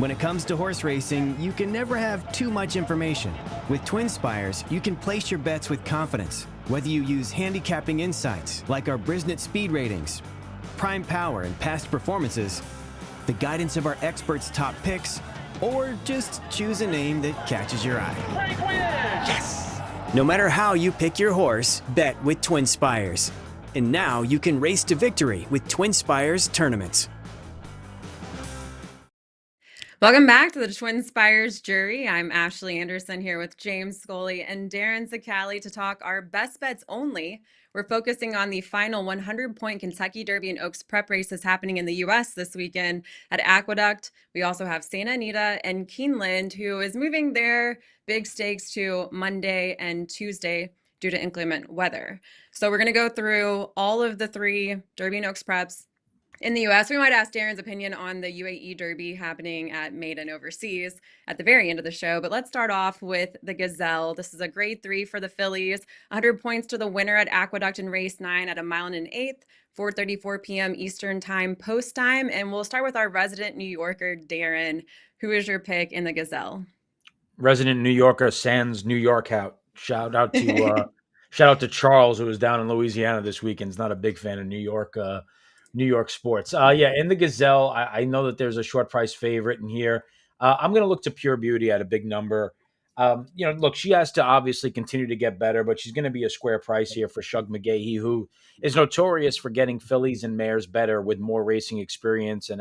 When it comes to horse racing, you can never have too much information. With TwinSpires, you can place your bets with confidence, whether you use handicapping insights like our Brisnet speed ratings, prime power and past performances, the guidance of our experts' top picks, or just choose a name that catches your eye. Yes! No matter how you pick your horse, bet with TwinSpires. And now you can race to victory with TwinSpires tournaments. Welcome back to the TwinSpires jury. I'm Ashley Anderson here with James Scully and Darin Zoccali to talk our best bets only. We're focusing on the final 100-point Kentucky Derby and Oaks prep races happening in the U.S. this weekend at Aqueduct. We also have Santa Anita and Keeneland, who is moving their big stakes to Monday and Tuesday due to inclement weather. So we're going to go through all of the three Derby and Oaks preps in the U.S. We might ask Darin's opinion on the UAE Derby happening at Maiden overseas at the very end of the show. But let's start off with the Gazelle. This is a grade 3 for the fillies. 100 points to the winner at Aqueduct in race 9 at 1 mile and an eighth, 4:34 p.m. Eastern time post time. And we'll start with our resident New Yorker, Darin. Who is your pick in the Gazelle? Resident New Yorker, sans New York out. Shout out to Charles, who was down in Louisiana this weekend. He's not a big fan of New York sports. Yeah, in the Gazelle, I know that there's a short price favorite in here. I'm going to look to Pure Beauty at a big number. Look, she has to obviously continue to get better, but she's going to be a square price here for Shug McGahee, who is notorious for getting fillies and mares better with more racing experience, and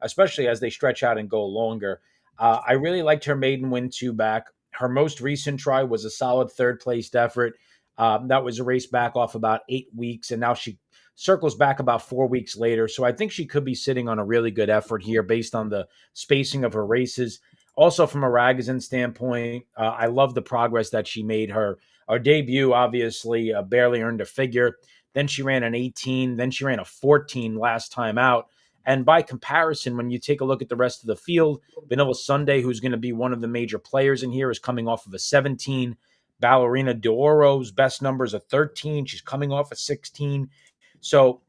especially as they stretch out and go longer. I really liked her maiden win 2 back. Her most recent try was a solid third-placed effort. That was a race back off about 8 weeks, and now she circles back about 4 weeks later. So I think she could be sitting on a really good effort here based on the spacing of her races. Also, from a Ragozin standpoint, I love the progress that she made. Her debut, obviously, barely earned a figure. Then she ran an 18. Then she ran a 14 last time out. And by comparison, when you take a look at the rest of the field, Vanilla Sunday, who's going to be one of the major players in here, is coming off of a 17. Ballerina d'Oro's best number is a 13. She's coming off a 16. So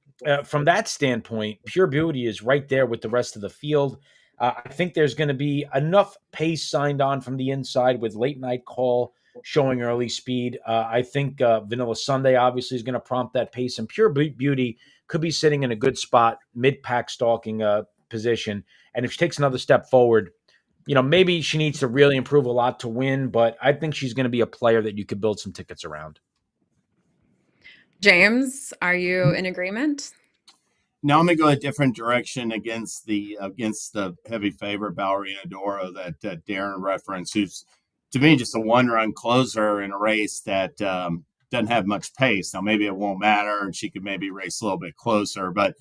from that standpoint, Pure Beauty is right there with the rest of the field. I think there's going to be enough pace signed on from the inside with Late Night Call showing early speed. I think Vanilla Sunday obviously is going to prompt that pace, and Pure Beauty could be sitting in a good spot, mid-pack stalking position. And if she takes another step forward, maybe she needs to really improve a lot to win, but I think she's going to be a player that you could build some tickets around. James, are you in agreement? Now I'm going to go a different direction against the heavy favorite Ballerina d'Oro that Darin referenced, who's to me just a one-run closer in a race that doesn't have much pace. Now maybe it won't matter, and she could maybe race a little bit closer. But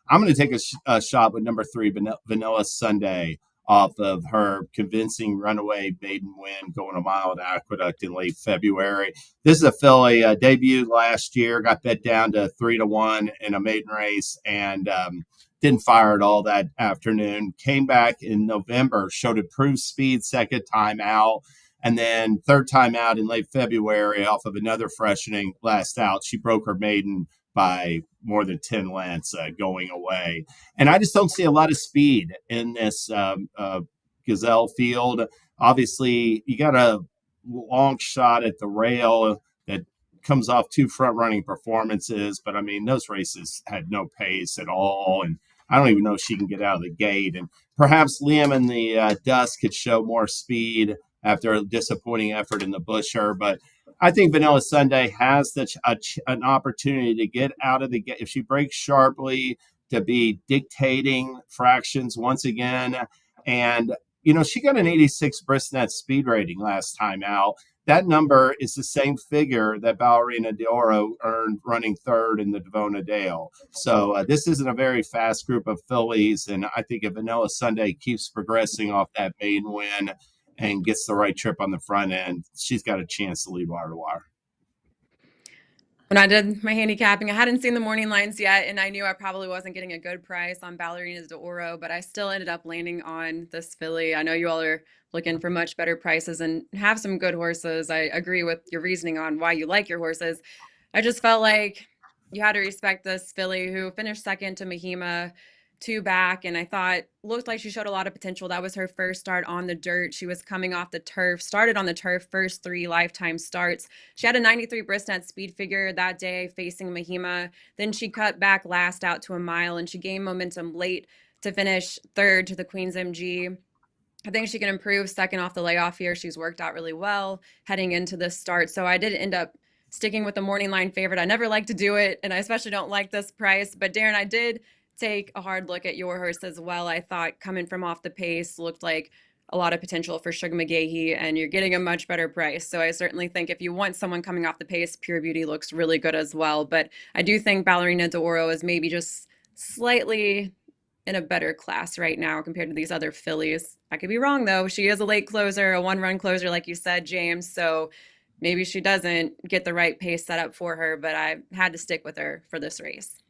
I'm going to take a shot with number 3, Vanilla Sunday, off of her convincing runaway maiden win going a mile at Aqueduct in late February. This is a filly, debuted last year, got bet down to 3-1 in a maiden race, and didn't fire at all that afternoon. Came back in November, showed improved speed second time out, and then third time out in late February off of another freshening last out. She broke her maiden by more than 10 lengths going away. And I just don't see a lot of speed in this Gazelle field. Obviously, you got a long shot at the rail that comes off 2 front-running performances. But, I mean, those races had no pace at all. And I don't even know if she can get out of the gate. And perhaps Liam in the Dust could show more speed after a disappointing effort in the Busher. But I think Vanilla Sunday has an opportunity to get out of the gate. If she breaks sharply, to be dictating fractions once again. And, she got an 86 Brisnet speed rating last time out. That number is the same figure that Ballerina d'Oro earned running third in the Devona Dale. So this isn't a very fast group of fillies. And I think if Vanilla Sunday keeps progressing off that maiden win and gets the right trip on the front end, she's got a chance to lead wire to wire. When I did my handicapping, I hadn't seen the morning lines yet, and I knew I probably wasn't getting a good price on Ballerina d'Oro, but I still ended up landing on this filly. I know you all are looking for much better prices and have some good horses. I agree with your reasoning on why you like your horses. I just felt like you had to respect this filly who finished second to Mahima, 2 back, and I thought looked like she showed a lot of potential. That was her first start on the dirt. She was coming off the turf, started on the turf, first 3 lifetime starts. She had a 93 Bristnet speed figure that day facing Mahima. Then she cut back last out to a mile, and she gained momentum late to finish third to the Queen's MG. I think she can improve second off the layoff here. She's worked out really well heading into this start. So I did end up sticking with the morning line favorite. I never like to do it, and I especially don't like this price. But Darin, I did take a hard look at your horse as well. I thought coming from off the pace looked like a lot of potential for Sugar McGahee, and you're getting a much better price. So I certainly think if you want someone coming off the pace, Pure Beauty looks really good as well. But I do think Ballerina d'Oro is maybe just slightly in a better class right now compared to these other fillies. I could be wrong though. She is a late closer, a one-run closer, like you said, James. So maybe she doesn't get the right pace set up for her, but I had to stick with her for this race.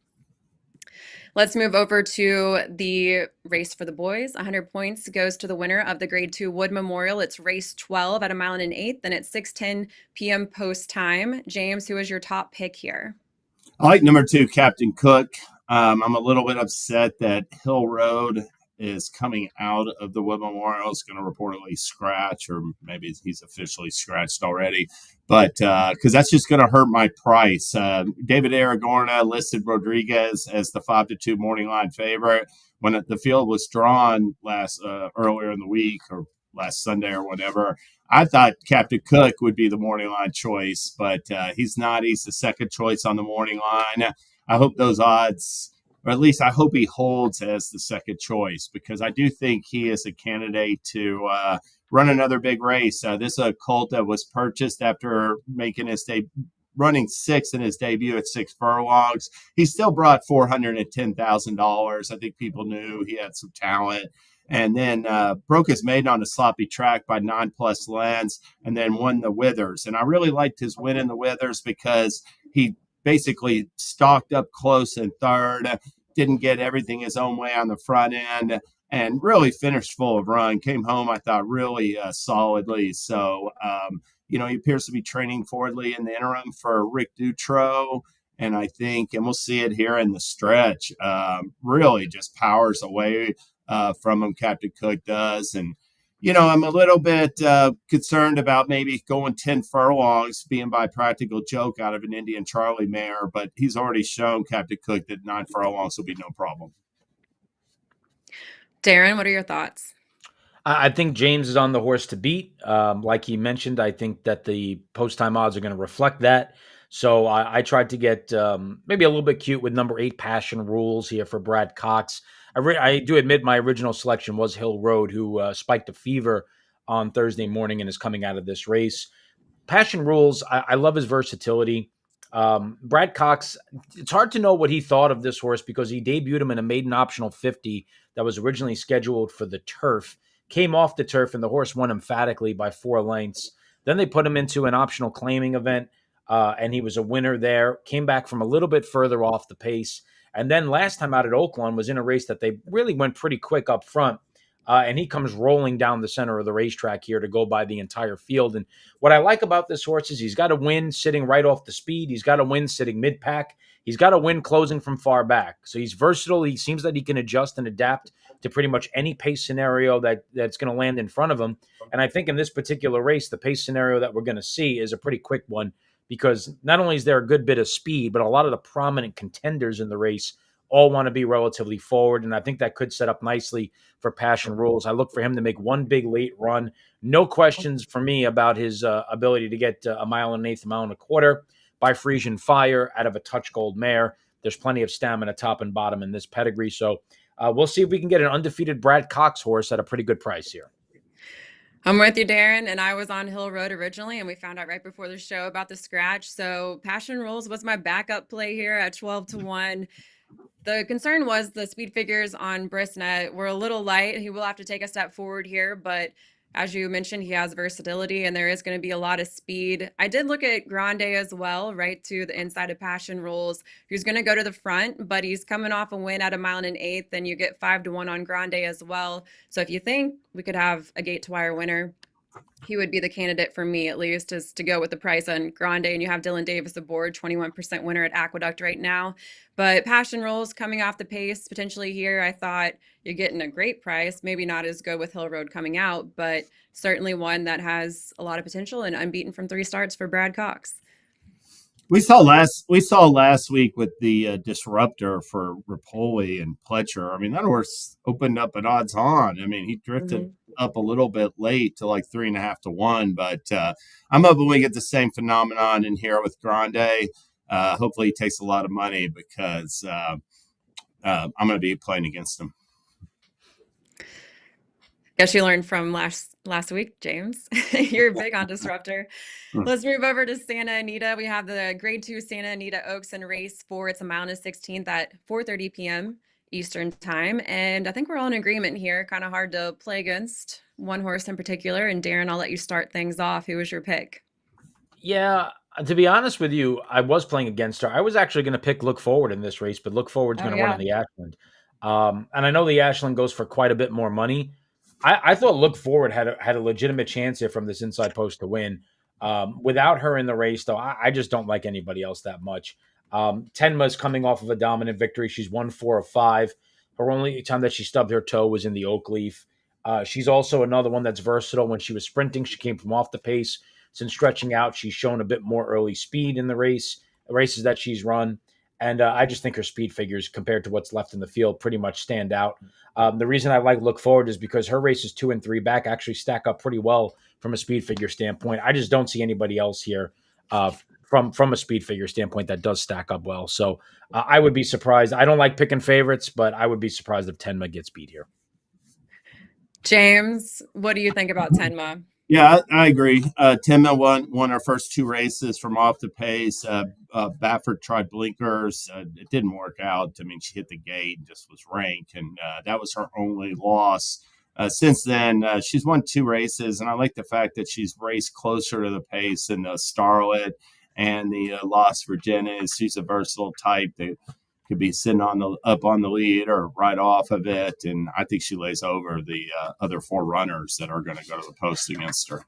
Let's move over to the race for the boys. 100 points goes to the winner of the Grade 2 Wood Memorial. It's race 12 at 1 mile and 1/8, and it's 6:10 p.m. post time. James, who is your top pick here? I like number 2, Captain Cook. I'm a little bit upset that Hill Road is coming out of the Wood Memorial. It's going to reportedly scratch, or maybe he's officially scratched already. But because that's just going to hurt my price. David Aragorna listed Rodriguez as the 5-2 morning line favorite when the field was drawn earlier in the week or last Sunday or whatever. I thought Captain Cook would be the morning line choice, but he's not. He's the second choice on the morning line. I hope those odds, or at least I hope he holds as the second choice, because I do think he is a candidate to run another big race. This is a colt that was purchased after making running 6th in his debut at 6 furlongs. He still brought $410,000. I think people knew he had some talent. And then broke his maiden on a sloppy track by 9+ lengths, and then won the Withers. And I really liked his win in the Withers because he basically stalked up close in third, didn't get everything his own way on the front end, and really finished full of run. Came home, I thought, really solidly. So, he appears to be training forwardly in the interim for Rick Dutro. And I think, and we'll see it here in the stretch, really just powers away from him, Captain Cook does. And, I'm a little bit concerned about maybe going 10 furlongs, being by practical joke out of an Indian Charlie mare, but he's already shown, Captain Cook, that 9 furlongs will be no problem. Darin, what are your thoughts? I think James is on the horse to beat. Like he mentioned, I think that the post-time odds are going to reflect that. So I tried to get maybe a little bit cute with number 8, Passion Rules, here for Brad Cox. I do admit my original selection was Hill Road, who spiked a fever on Thursday morning and is coming out of this race. Passion Rules, I love his versatility. Brad Cox, it's hard to know what he thought of this horse because he debuted him in a maiden optional 50 that was originally scheduled for the turf. Came off the turf, and the horse won emphatically by 4 lengths. Then they put him into an optional claiming event, and he was a winner there. Came back from a little bit further off the pace. And then last time out at Oaklawn was in a race that they really went pretty quick up front. And he comes rolling down the center of the racetrack here to go by the entire field. And what I like about this horse is he's got a win sitting right off the speed. He's got a win sitting mid-pack. He's got a win closing from far back. So he's versatile. He seems that he can adjust and adapt to pretty much any pace scenario that's going to land in front of him. And I think in this particular race, the pace scenario that we're going to see is a pretty quick one, because not only is there a good bit of speed, but a lot of the prominent contenders in the race all want to be relatively forward, and I think that could set up nicely for Passion Rules. I look for him to make one big late run. No questions for me about his ability to get a 1 mile and 1/8, 1 mile and 1/4 by Frisian Fire out of a Touch Gold mare. There's plenty of stamina top and bottom in this pedigree, so we'll see if we can get an undefeated Brad Cox horse at a pretty good price here. I'm with you, Darin, and I was on Hill Road originally, and we found out right before the show about the scratch. So Passion Rules was my backup play here at 12-1. The concern was the speed figures on Bristnet were a little light. He will have to take a step forward here, but as you mentioned, he has versatility and there is going to be a lot of speed. I did look at Grande as well, right to the inside of Passion Rules. He's going to go to the front, but he's coming off a win at 1 mile and 1/8. Then you get 5-1 on Grande as well. So if you think we could have a gate to wire winner, he would be the candidate for me, at least, is to go with the price on Grande. And you have Dylan Davis aboard, 21% winner at Aqueduct right now. But Passion Rolls coming off the pace potentially here. I thought you're getting a great price. Maybe not as good with Hill Road coming out, but certainly one that has a lot of potential and unbeaten from 3 starts for Brad Cox. We saw last week with the disruptor for Rapoli and Pletcher. I mean, that horse opened up an odds on. I mean, he drifted up a little bit late to like 3.5 to 1, but I'm hoping we get the same phenomenon in here with Grande. Hopefully, he takes a lot of money because I'm going to be playing against him. Guess you learned from last week, James. You're big on disruptor. Let's move over to Santa Anita. We have the Grade 2 Santa Anita Oaks in race 4. It's a mile and a 16th at 4:30 p.m. Eastern time. And I think we're all in agreement here. Kind of hard to play against one horse in particular. And Darin, I'll let you start things off. Who was your pick? Yeah, to be honest with you, I was playing against her. I was actually going to pick Look Forward in this race, but Look Forward's going to run in the Ashland. And I know the Ashland goes for quite a bit more money. I thought Look Forward had a legitimate chance here from this inside post to win. Without her in the race, though, I just don't like anybody else that much. Tenma's coming off of a dominant victory. She's won 4 of 5. Her only time that she stubbed her toe was in the Oak Leaf. She's also another one that's versatile. When she was sprinting, she came from off the pace. Since stretching out, she's shown a bit more early speed in the races that she's run. And I just think her speed figures compared to what's left in the field pretty much stand out. The reason I like Look Forward is because her races 2 and 3 back actually stack up pretty well from a speed figure standpoint. I just don't see anybody else here from a speed figure standpoint that does stack up well. So I would be surprised. I don't like picking favorites, but I would be surprised if Tenma gets beat here. James, what do you think about Tenma? Yeah, I agree. Tenma won our first 2 races from off the pace. Baffert tried blinkers. It didn't work out. I mean, she hit the gate and just was ranked, and that was her only loss. Since then, she's won 2 races, and I like the fact that she's raced closer to the pace than the Starlet and the Las Virginias. She's a versatile type that could be sitting up on the lead or right off of it, and I think she lays over the other 4 runners that are going to go to the post against her.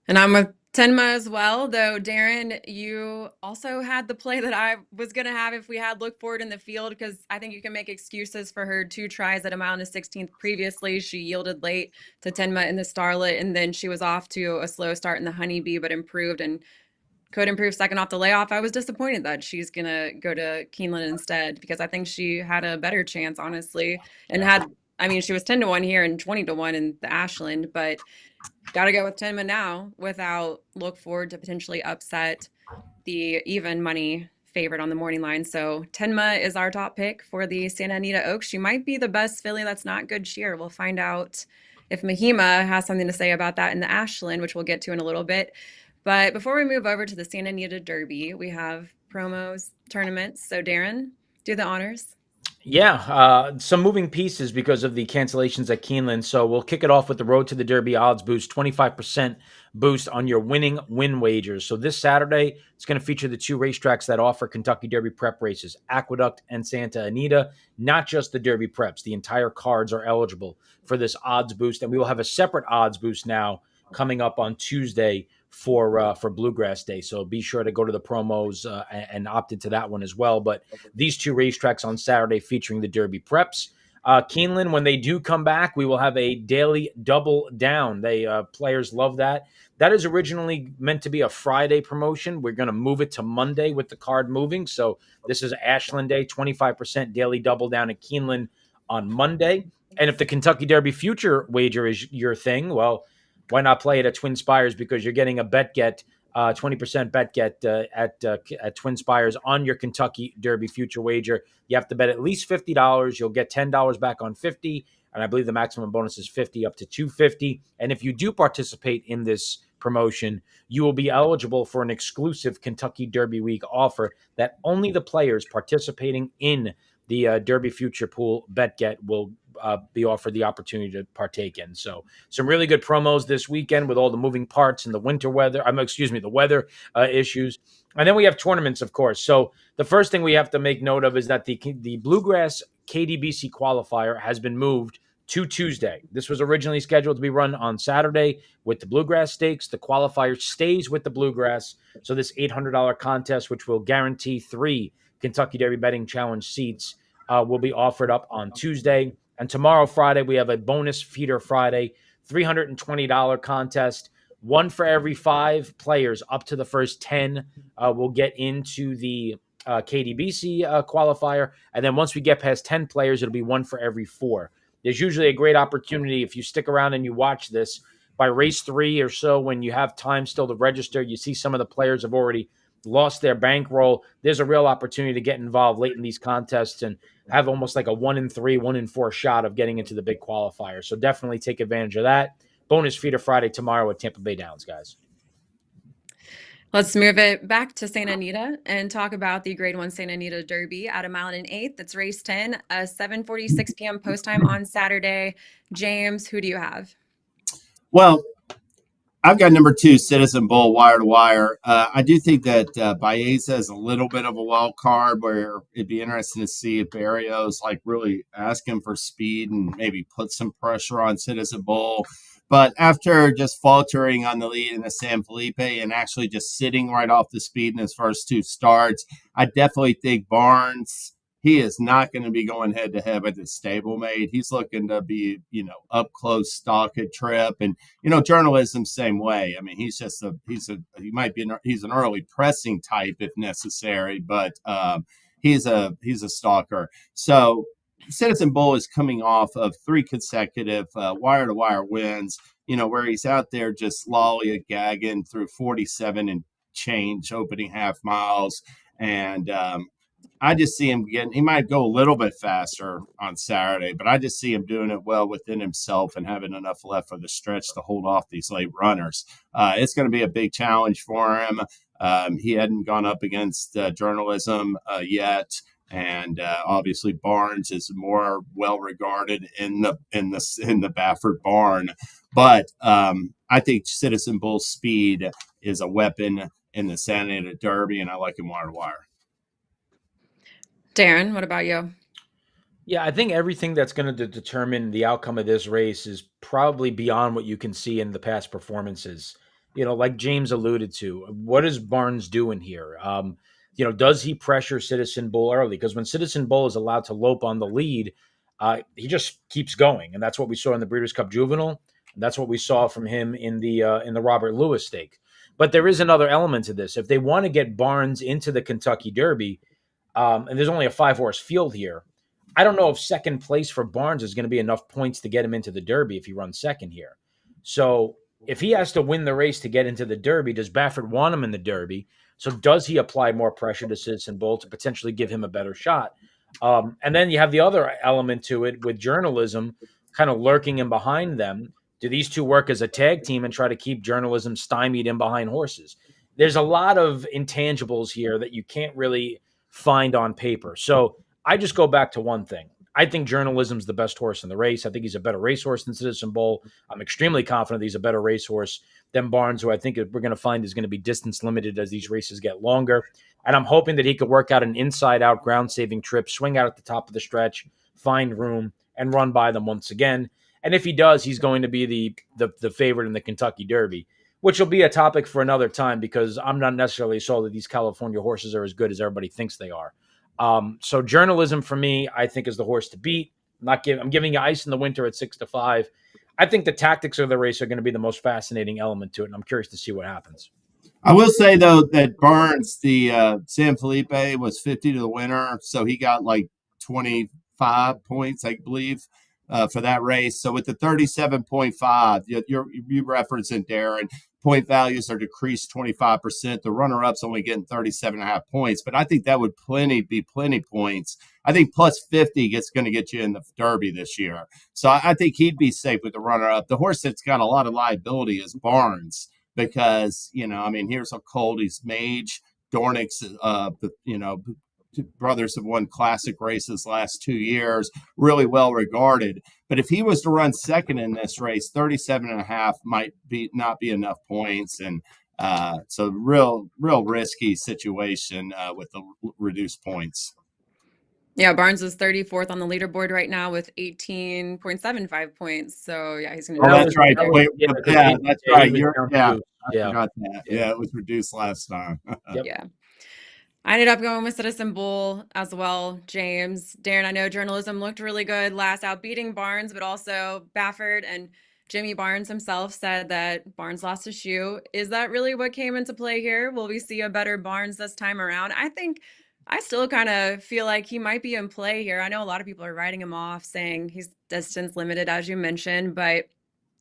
And I'm with Tenma as well, though. Darin, you also had the play that I was going to have if we had Look Forward in the field, because I think you can make excuses for her 2 tries at a mile and a 16th previously. She yielded late to Tenma in the Starlet, and then she was off to a slow start in the Honeybee, but improved and could improve second off the layoff. I was disappointed that she's going to go to Keeneland instead, because I think she had a better chance, honestly, and she was 10 to 1 here and 20 to 1 in the Ashland, but got to go with Tenma now without Look Forward to potentially upset the even money favorite on the morning line. So Tenma is our top pick for the Santa Anita Oaks. She might be the best filly that's not good sheer. We'll find out if Mahima has something to say about that in the Ashland, which we'll get to in a little bit. But before we move over to the Santa Anita Derby, we have promos, tournaments. So Darin, do the honors. Yeah, some moving pieces because of the cancellations at Keeneland. So we'll kick it off with the Road to the Derby odds boost, 25% boost on your winning win wagers. So this Saturday, it's going to feature the 2 racetracks that offer Kentucky Derby prep races, Aqueduct and Santa Anita, not just the Derby preps. The entire cards are eligible for this odds boost. And we will have a separate odds boost now coming up on Tuesday for Bluegrass Day. So be sure to go to the promos and opt into that one as well. But these 2 racetracks on Saturday featuring the Derby preps. Keeneland, when they do come back, we will have a daily double down. Players love that. That is originally meant to be a Friday promotion. We're going to move it to Monday with the card moving. So this is Ashland Day, 25% daily double down at Keeneland on Monday. And if the Kentucky Derby future wager is your thing, well, why not play it at TwinSpires, because you're getting a 20% bet get at TwinSpires on your Kentucky Derby future wager. You have to bet at least $50. You'll get $10 back on 50, and I believe the maximum bonus is 50 up to 250. And if you do participate in this promotion, you will be eligible for an exclusive Kentucky Derby Week offer that only the players participating in the Derby Future Pool bet get will be offered the opportunity to partake in. So some really good promos this weekend with all the moving parts and the the weather issues. And then we have tournaments, of course. So the first thing we have to make note of is that the Bluegrass KDBC qualifier has been moved to Tuesday. This was originally scheduled to be run on Saturday with the Bluegrass Stakes. The qualifier stays with the Bluegrass. So this $800 contest, which will guarantee 3 Kentucky Derby Betting Challenge seats, will be offered up on Tuesday. And tomorrow, Friday, we have a bonus feeder Friday, $320 contest. 1 for every 5 players up to the first 10 will get into the KDBC qualifier. And then once we get past 10 players, it'll be 1 for every 4. There's usually a great opportunity if you stick around and you watch this by race 3 or so, when you have time still to register, you see some of the players have already lost their bankroll. There's a real opportunity to get involved late in these contests and have almost like a 1 in 3, 1 in 4 shot of getting into the big qualifier. So definitely take advantage of that. Bonus feeder Friday tomorrow at Tampa Bay Downs, guys. Let's move it back to St. Anita and talk about the Grade 1 St. Anita Derby at 1.125 miles. That's race 10, 7:46 p.m. post time on Saturday. James, who do you have? Well, I've got number 2, Citizen Bull, wire to wire. I do think that Baeza is a little bit of a wild card, where it'd be interesting to see if Barrios like really asking for speed and maybe put some pressure on Citizen Bull. But after just faltering on the lead in the San Felipe and actually just sitting right off the speed in his first 2 starts, I definitely think Barnes, he is not going to be going head to head with his stablemate. He's looking to be, up close, stalk a trip. And, journalism, same way. I mean, he's an early pressing type if necessary, but he's a stalker. So Citizen Bull is coming off of 3 consecutive wire-to-wire wins, where he's out there just lollygagging through 47 and change opening half miles. And I just see him he might go a little bit faster on Saturday, but I just see him doing it well within himself and having enough left for the stretch to hold off these late runners. It's going to be a big challenge for him. He hadn't gone up against journalism yet. And obviously Barnes is more well regarded in the Baffert barn, but I think Citizen Bull's speed is a weapon in the Santa Anita Derby, and I like him wire to wire. Darin, what about you? Yeah, I think everything that's going to determine the outcome of this race is probably beyond what you can see in the past performances. Like James alluded to, what is Barnes doing here? Does he pressure Citizen Bull early? Because when Citizen Bull is allowed to lope on the lead, he just keeps going, and that's what we saw in the Breeders' Cup Juvenile. That's what we saw from him in the Robert Lewis stake. But there is another element to this. If they want to get Barnes into the Kentucky Derby, and there's only a 5-horse field here, I don't know if second place for Barnes is going to be enough points to get him into the Derby if he runs second here. So if he has to win the race to get into the Derby, does Baffert want him in the Derby? So does he apply more pressure to Citizen Bull to potentially give him a better shot? And then you have the other element to it with journalism kind of lurking in behind them. Do these two work as a tag team and try to keep journalism stymied in behind horses? There's a lot of intangibles here that you can't really find on paper. So I just go back to one thing. I think journalism's the best horse in the race. I think he's a better racehorse than Citizen Bull. I'm extremely confident he's a better racehorse than Barnes, who I think we're going to find is going to be distance limited as these races get longer. And I'm hoping that he could work out an inside-out ground-saving trip, swing out at the top of the stretch, find room, and run by them once again. And if he does, he's going to be the favorite in the Kentucky Derby, which will be a topic for another time because I'm not necessarily sold that these California horses are as good as everybody thinks they are. So journalism for me, I think, is the horse to beat. I'm giving you Ice in the Winter at 6-5. I think the tactics of the race are going to be the most fascinating element to it, and I'm curious to see what happens. I will say, though, that Barnes, the San Felipe, was 50 to the winner, so he got like 25 points, I believe, for that race. So with the 37.5, you referencing Darin, point values are decreased 25%. The runner-up's only getting 37.5 points, but I think that would be plenty points. I think plus 50 going to get you in the Derby this year. So I think he'd be safe with the runner-up. The horse that's got a lot of liability is Barnes because, here's a cold. He's Mage. Dornick's, brothers have won classic races last 2 years, really well regarded. But if he was to run second in this race, 37.5 might not be enough points. And so real risky situation with the reduced points. Yeah, Barnes is 34th on the leaderboard right now with 18.75 points. So yeah, he's going to Oh, do that's right. well. Wait, Yeah, yeah, that's right. he was You're down yeah. too. I Yeah, forgot that. yeah, Yeah, it was reduced last time. yep. Yeah. I ended up going with Citizen Bull as well, James. Darin, I know journalism looked really good last out beating Barnes, but also Baffert and Jimmy Barnes himself said that Barnes lost a shoe. Is that really what came into play here? Will we see a better Barnes this time around? I still kind of feel like he might be in play here. I know a lot of people are writing him off, saying he's distance limited, as you mentioned, but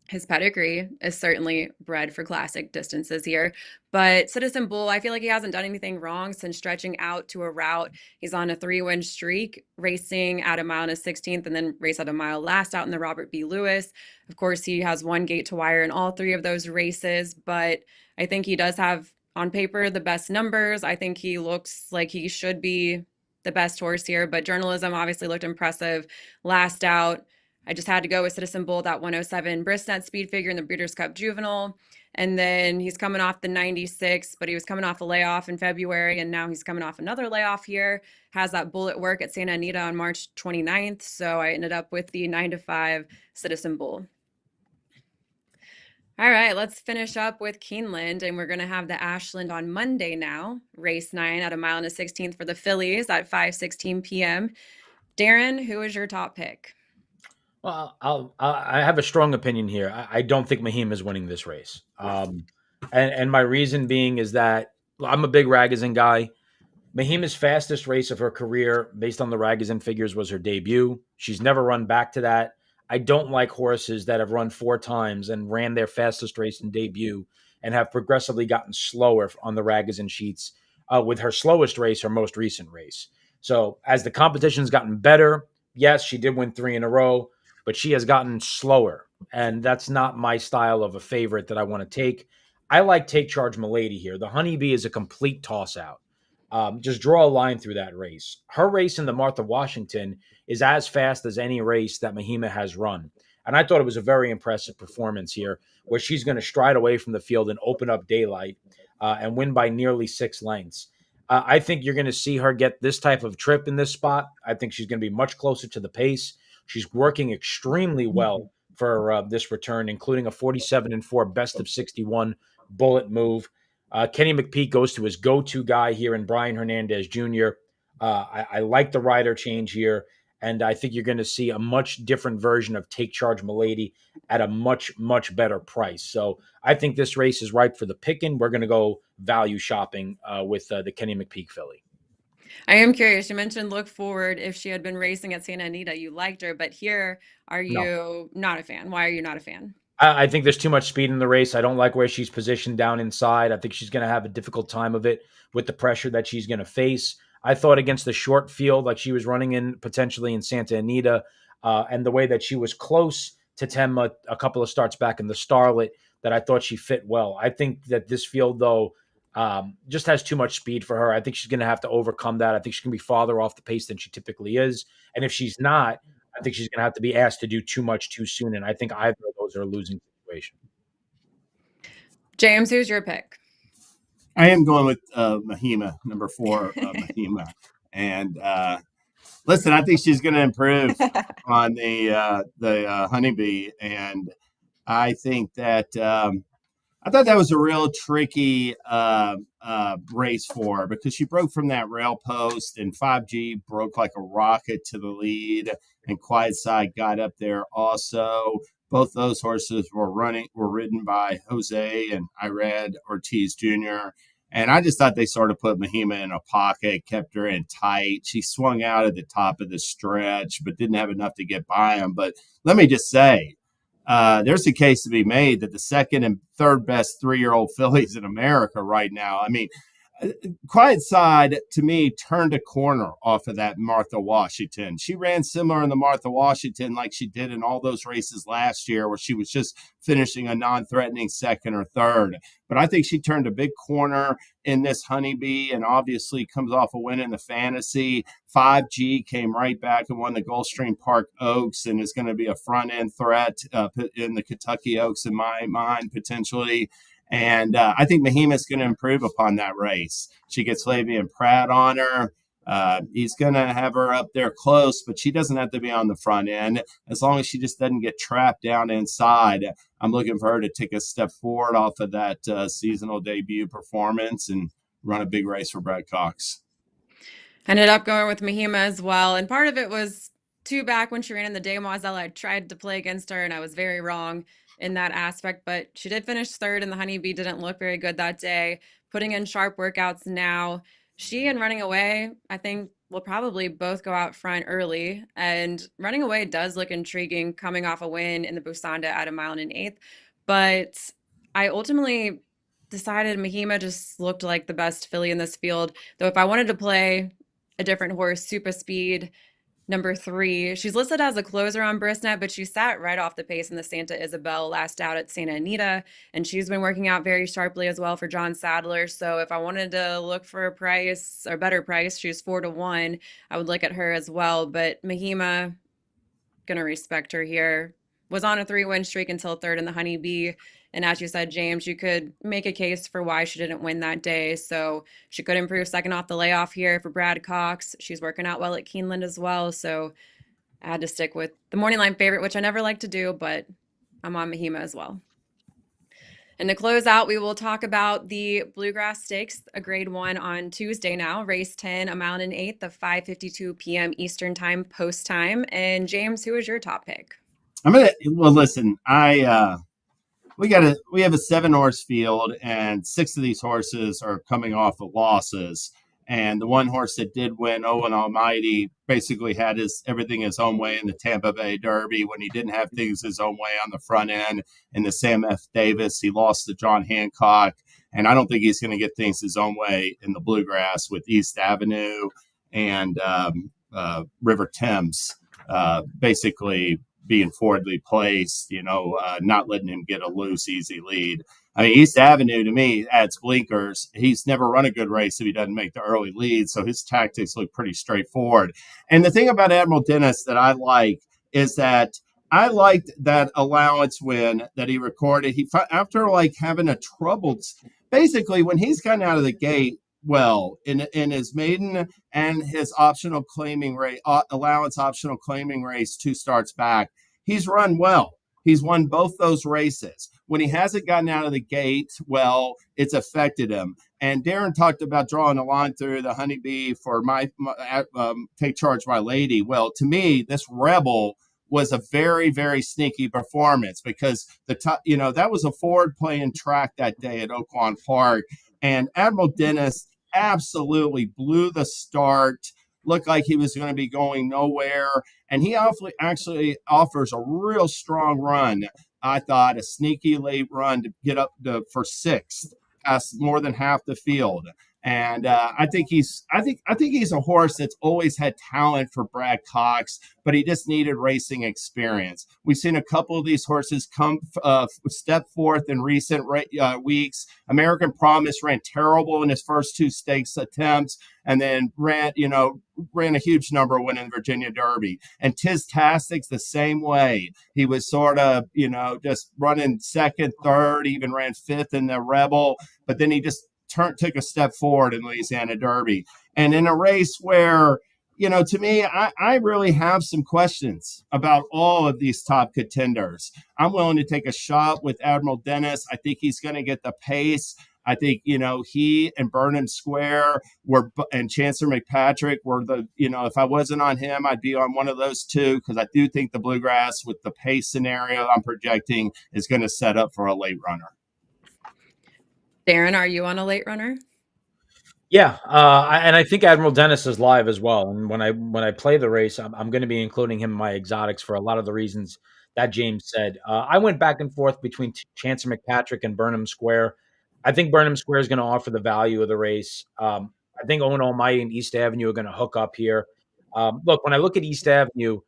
his pedigree is certainly bred for classic distances here. But Citizen Bull, I feel like he hasn't done anything wrong since stretching out to a route. He's on a 3-win streak, racing at a mile and a 16th, and then race at a mile last out in the Robert B. Lewis. Of course, he has one gate to wire in all 3 of those races, but I think he does have on paper the best numbers. I think he looks like he should be the best horse here, but journalism obviously looked impressive last out. I just had to go with Citizen Bull, that 107 Bristnet speed figure in the Breeders' Cup Juvenile. And then he's coming off the 96, but he was coming off a layoff in February, and now he's coming off another layoff here. Has that bullet work at Santa Anita on March 29th. So I ended up with the 9-5 Citizen Bull. All right, let's finish up with Keeneland, and we're going to have the Ashland on Monday now. Race 9 at a mile and a 16th for the fillies at 5:16 p.m. Darin, who is your top pick? Well, I have a strong opinion here. I don't think Mahim is winning this race. And my reason being is that I'm a big Ragozin guy. Mahima's fastest race of her career, based on the Ragozin figures, was her debut. She's never run back to that. I don't like horses that have run 4 times and ran their fastest race in debut and have progressively gotten slower on the Ragozin sheets, with her slowest race, her most recent race. So as the competition's gotten better, yes, she did win 3 in a row, but she has gotten slower. And that's not my style of a favorite that I want to take. I like Take Charge Milady here. The Honeybee is a complete toss out. Just draw a line through that race. Her race in the Martha Washington is as fast as any race that Mahima has run. And I thought it was a very impressive performance here, where she's going to stride away from the field and open up daylight and win by nearly 6 lengths. I think you're going to see her get this type of trip in this spot. I think she's going to be much closer to the pace. She's working extremely well for this return, including a 47-4 best of 61 bullet move. Kenny McPeak goes to his go-to guy here in Brian Hernandez Jr. I like the rider change here, and I think you're going to see a much different version of Take Charge Milady at a much, much better price. So I think this race is ripe for the picking. We're going to go value shopping with the Kenny McPeak filly. I am curious. You mentioned look forward. If she had been racing at Santa Anita, you liked her, but here, are you not a fan? Why are you not a fan? I think there's too much speed in the race. I don't like where she's positioned down inside. I think she's going to have a difficult time of it with the pressure that she's going to face. I thought against the short field, like she was running in potentially in Santa Anita, and the way that she was close to Temma a couple of starts back in the Starlet, that I thought she fit well. I think that this field, though, just has too much speed for her. I think she's going to have to overcome that. I think she's going to be farther off the pace than she typically is. And if she's not, I think she's going to have to be asked to do too much too soon. And I think either of those are a losing situation. James, who's your pick? I am going with Mahima, number 4, Mahima. And listen, I think she's going to improve on the Honeybee. And I think that I thought that was a real tricky race for her, because she broke from that rail post, and 5G broke like a rocket to the lead, and Quiet Side got up there also. Both those horses were ridden by Jose and Irad Ortiz Jr. And I just thought they sort of put Mahima in a pocket, kept her in tight. She swung out at the top of the stretch, but didn't have enough to get by him. But let me just say, there's a case to be made that the second and third best 3-year-old fillies in America right now. I mean, Quiet Side, to me, turned a corner off of that Martha Washington. She ran similar in the Martha Washington like she did in all those races last year, where she was just finishing a non-threatening second or third. But I think she turned a big corner in this Honeybee, and obviously comes off a win in the Fantasy. 5G came right back and won the Gulfstream Park Oaks, and is going to be a front-end threat in the Kentucky Oaks, in my mind, potentially. And I think Mahima's going to improve upon that race. She gets Flavia and Pratt on her. He's going to have her up there close, but she doesn't have to be on the front end. As long as she just doesn't get trapped down inside, I'm looking for her to take a step forward off of that seasonal debut performance and run a big race for Brad Cox. Ended up going with Mahima as well. And part of it was too back when she ran in the Demoiselle. I tried to play against her and I was very wrong in that aspect, but she did finish third and the Honeybee didn't look very good that day. Putting in sharp workouts now. She and Running Away, I think, will probably both go out front early. And Running Away does look intriguing coming off a win in the Busanda at 1.125 miles. But I ultimately decided Mahima just looked like the best filly in this field. Though if I wanted to play a different horse, Super Speed, number 3. She's listed as a closer on Brisnet, but she sat right off the pace in the Santa Isabel last out at Santa Anita, and she's been working out very sharply as well for John Sadler. So if I wanted to look for a price or better price, she's 4-1. I would look at her as well, but Mahima, gonna respect her here. Was on a 3-win streak until third in the Honeybee. And as you said, James, you could make a case for why she didn't win that day. So she could improve second off the layoff here for Brad Cox. She's working out well at Keeneland as well. So I had to stick with the morning line favorite, which I never like to do, but I'm on Mahima as well. And to close out, we will talk about the Bluegrass Stakes, a grade 1 on Tuesday now, race 10, 1.125 miles, 5:52 p.m. Eastern time, post time. And James, who is your top pick? Listen, we have a 7-horse field, and 6 of these horses are coming off of losses. And the one horse that did win, Owen Almighty, basically had everything his own way in the Tampa Bay Derby when he didn't have things his own way on the front end. In the Sam F. Davis, he lost to John Hancock. And I don't think he's going to get things his own way in the Bluegrass with East Avenue and River Thames basically being forwardly placed, not letting him get a loose, easy lead. I mean, East Avenue, to me, adds blinkers. He's never run a good race if he doesn't make the early lead, so his tactics look pretty straightforward. And the thing about Admiral Dennis that I like is that I liked that allowance win that he recorded. After having a troubled, basically when he's gotten out of the gate, well, in his maiden and his optional claiming race, allowance optional claiming race 2 starts back, he's run well. He's won both those races. When he hasn't gotten out of the gate, well, it's affected him. And Darin talked about drawing a line through the Honeybee for my Take Charge My Lady. Well, to me, this Rebel was a very, very sneaky performance because that was a forward playing track that day at Oaklawn Park. And Admiral Dennis absolutely blew the start, looked like he was going to be going nowhere. And he actually offers a real strong run. I thought a sneaky late run to get up for 6th, past more than half the field. And I think he's a horse that's always had talent for Brad Cox, but he just needed racing experience. We've seen a couple of these horses come step forth in recent weeks. American Promise ran terrible in his first 2 stakes attempts, and then ran a huge number winning Virginia Derby. And Tiz-Tastic's the same way. He was sort of just running 2nd, 3rd, even ran 5th in the Rebel, but then he just took a step forward in Louisiana Derby. And in a race where, to me, I really have some questions about all of these top contenders. I'm willing to take a shot with Admiral Dennis. I think he's going to get the pace. I think, he and Burnham Square and Chancellor McPatrick were if I wasn't on him, I'd be on one of those 2, because I do think the Bluegrass with the pace scenario I'm projecting is going to set up for a late runner. Darin, are you on a late runner? Yeah, and I think Admiral Dennis is live as well. And when I play the race, I'm going to be including him in my exotics for a lot of the reasons that James said. I went back and forth between Chancellor McPatrick and Burnham Square. I think Burnham Square is going to offer the value of the race. I think Owen Almighty and East Avenue are going to hook up here. Look, when I look at East Avenue,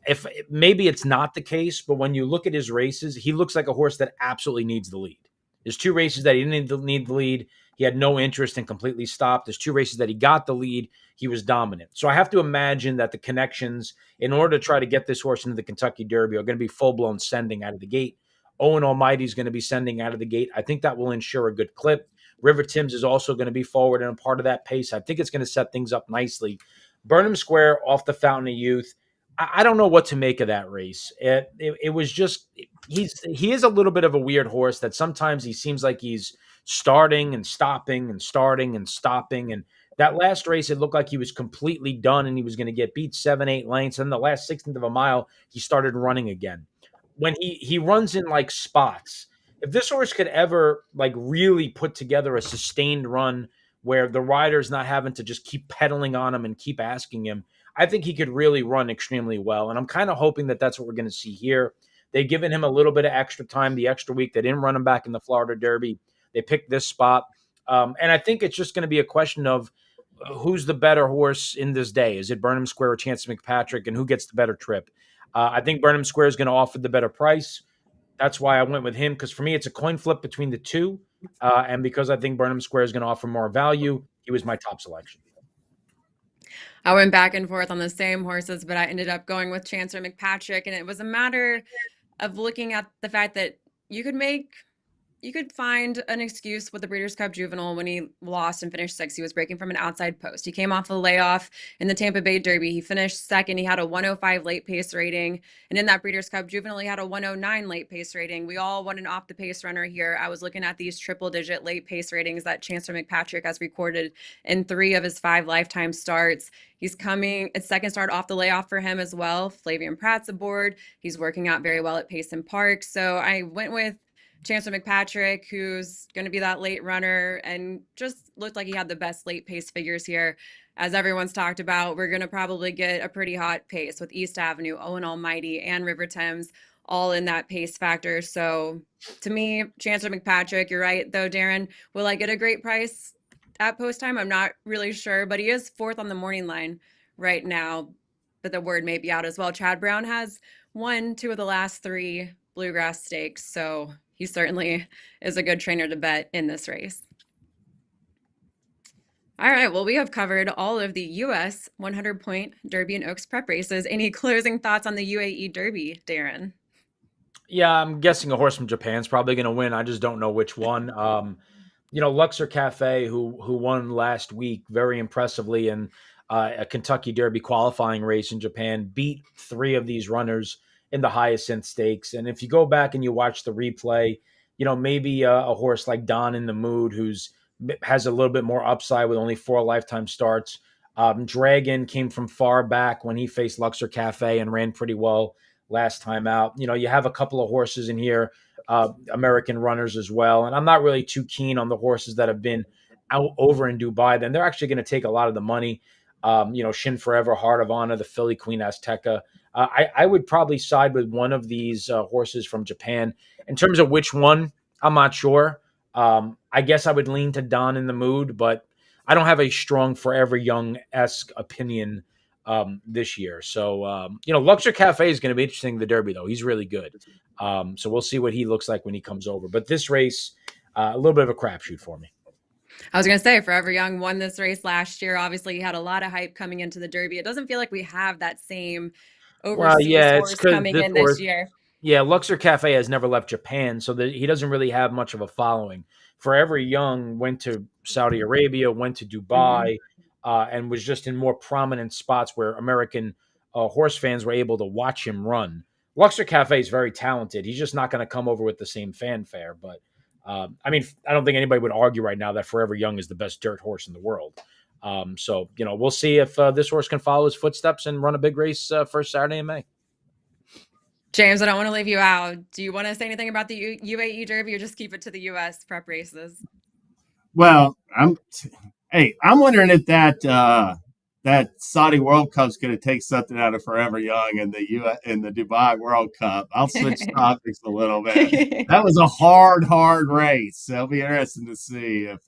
if maybe it's not the case, but when you look at his races, he looks like a horse that absolutely needs the lead. There's 2 races that he didn't need the lead. He had no interest and completely stopped. There's 2 races that he got the lead. He was dominant. So I have to imagine that the connections, in order to try to get this horse into the Kentucky Derby, are going to be full-blown sending out of the gate. Owen Almighty is going to be sending out of the gate. I think that will ensure a good clip. River Thames is also going to be forward and a part of that pace. I think it's going to set things up nicely. Burnham Square off the Fountain of Youth. I don't know what to make of that race. It was just he is a little bit of a weird horse that sometimes he seems like he's starting and stopping and starting and stopping. And that last race, it looked like he was completely done and he was going to get beat 7-8 lengths. And the last 16th of a mile, he started running again. When he runs in like spots, if this horse could ever like really put together a sustained run where the rider's not having to just keep pedaling on him and keep asking him, I think he could really run extremely well. And I'm kind of hoping that that's what we're going to see here. They've given him a little bit of extra time, the extra week. They didn't run him back in the Florida Derby. They picked this spot. And I think it's just going to be a question of who's the better horse in this day. Is it Burnham Square or Chance McPatrick, and who gets the better trip? I think Burnham Square is going to offer the better price. That's why I went with him, because for me, it's a coin flip between the two. And because I think Burnham Square is going to offer more value, he was my top selection. I went back and forth on the same horses, but I ended up going with Chancellor McPatrick. And it was a matter of looking at the fact that you could find an excuse with the Breeders' Cup Juvenile when he lost and finished sixth. He was breaking from an outside post. He came off a layoff in the Tampa Bay Derby. He finished second. He had a 105 late pace rating. And in that Breeders' Cup Juvenile, he had a 109 late pace rating. We all want an off the pace runner here. I was looking at these triple digit late pace ratings that Chancellor McPatrick has recorded in 3 of his 5 lifetime starts. He's coming, it's second start off the layoff for him as well. Flavian Pratt's aboard. He's working out very well at Payson Park. So I went with Chancellor McPatrick, who's going to be that late runner, and just looked like he had the best late pace figures here. As everyone's talked about, we're going to probably get a pretty hot pace with East Avenue, Owen Almighty, and River Thames all in that pace factor. So to me, Chancellor McPatrick, you're right, though, Darin. Will I get a great price at post time? I'm not really sure, but he is fourth on the morning line right now, but the word may be out as well. Chad Brown has won 2 of the last 3 Bluegrass Stakes, so he certainly is a good trainer to bet in this race. All right, well, we have covered all of the U.S. 100-point Derby and Oaks prep races. Any closing thoughts on the UAE Derby, Darin? Yeah, I'm guessing a horse from Japan's probably going to win. I just don't know which one. Luxor Cafe, who won last week very impressively in a Kentucky Derby qualifying race in Japan, beat 3 of these runners in the Hyacinth Stakes. And if you go back and you watch the replay, maybe a horse like Don in the Mood, has a little bit more upside with only 4 lifetime starts. Dragon came from far back when he faced Luxor Cafe and ran pretty well last time out. You have a couple of horses in here, American runners as well. And I'm not really too keen on the horses that have been out over in Dubai. Then they're actually going to take a lot of the money. Shin Forever, Heart of Honor, the Filly Queen Azteca. I would probably side with one of these horses from Japan. In terms of which one, I'm not sure. I guess I would lean to Don in the Mood, but I don't have a strong Forever Young-esque opinion this year. So, Luxor Cafe is going to be interesting in the Derby, though. He's really good. So we'll see what he looks like when he comes over. But this race, a little bit of a crapshoot for me. I was going to say, Forever Young won this race last year. Obviously, he had a lot of hype coming into the Derby. It doesn't feel like we have that same overseas horse coming in this year. Yeah, Luxor Cafe has never left Japan, so he doesn't really have much of a following. Forever Young went to Saudi Arabia, went to Dubai, and was just in more prominent spots where American horse fans were able to watch him run. Luxor Cafe is very talented. He's just not going to come over with the same fanfare. But, I don't think anybody would argue right now that Forever Young is the best dirt horse in the world. So, we'll see if this horse can follow his footsteps and run a big race first Saturday in May. James, I don't want to leave you out. Do you want to say anything about the UAE Derby or just keep it to the U.S. prep races? Well, I'm wondering if that Saudi World Cup's going to take something out of Forever Young in the Dubai World Cup. I'll switch topics a little bit. That was a hard race. It'll be interesting to see if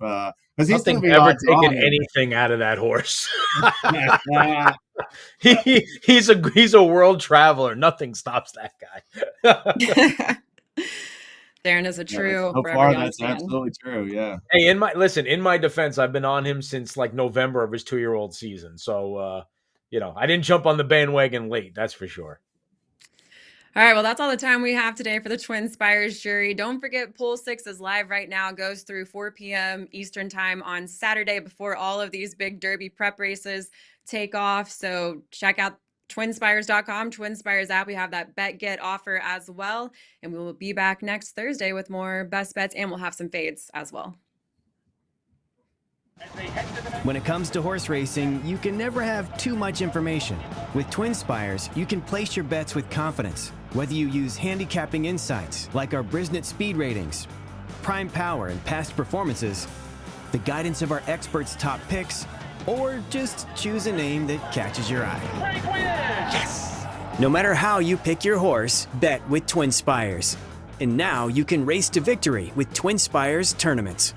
because he's going to be ever taken anything out of that horse. He's a world traveler. Nothing stops that guy. Darin is a true. So far, that's absolutely true. Yeah. Hey, in my defense, I've been on him since like November of his 2-year-old season. So, I didn't jump on the bandwagon late. That's for sure. All right, well, that's all the time we have today for the TwinSpires jury. Don't forget, Pool 6 is live right now, goes through 4 p.m. Eastern time on Saturday before all of these big Derby prep races take off. So check out TwinSpires.com, TwinSpires app. We have that bet get offer as well. And we will be back next Thursday with more best bets, and we'll have some fades as well. When it comes to horse racing, you can never have too much information. With TwinSpires, you can place your bets with confidence, whether you use handicapping insights like our Brisnet speed ratings, prime power and past performances, the guidance of our experts' top picks, or just choose a name that catches your eye. Yes! No matter how you pick your horse, bet with TwinSpires. And now you can race to victory with TwinSpires tournaments.